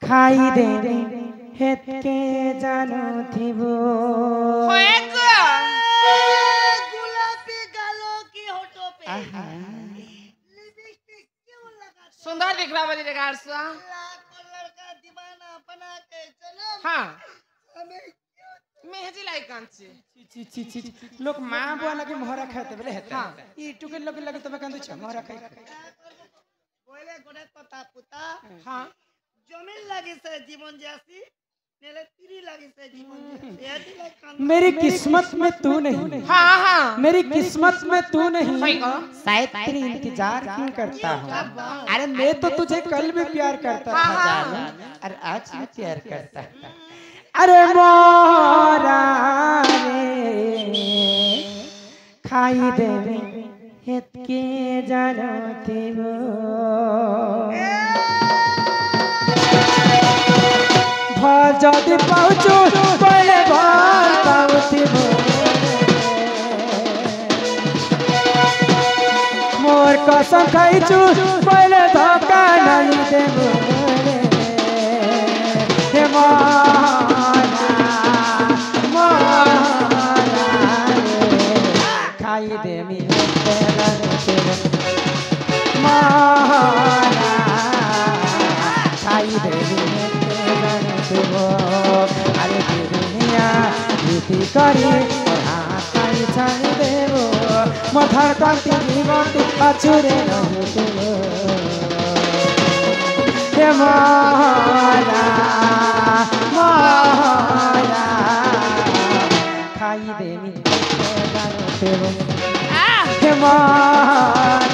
खाई दे हेत के जानो थिबो गुलाबी गालों की होठों पे लिपस्टिक क्यों लगा? सुंदर दिख रहा है कलर का दीवाना बना के चलो। हाँ हमें मेहंदी लाई कांची ची ची ची लोग मां बुआ लगे मोहरा खाते बोले हेता ई टुके लगे लगे तबे कांदु छ मोहरा खाई बोले गोड़े पता पुता हाँ जमीन लगी से जीवन जैसी नेले तिरी लगी से जीवन जैसी मेरी किस्मत में तू नहीं। हाँ हाँ मेरी किस्मत में तू नहीं सही कहा। शायद तेरी इंतजार क्यों करता हूँ। अरे मैं तो तुझे कल भी प्यार करता था जानू अरे आज भी प्यार करता है। अरे मोरा रे खाई दे हेत के जानो थिबो जदि पाउछु पहले भर पाउथिबो मोर कसम खाइछु पहले धोखा नहीं देबो हे मोरा खाई देमी तेरा मोरा खाई देमी अरे दुनिया बीती करी हाथाई छाड़ी देबो मथार कांति जीवंती पाछुरे नहीं देबो हे मोरा मोरा खाई देमी देबो हे मोरा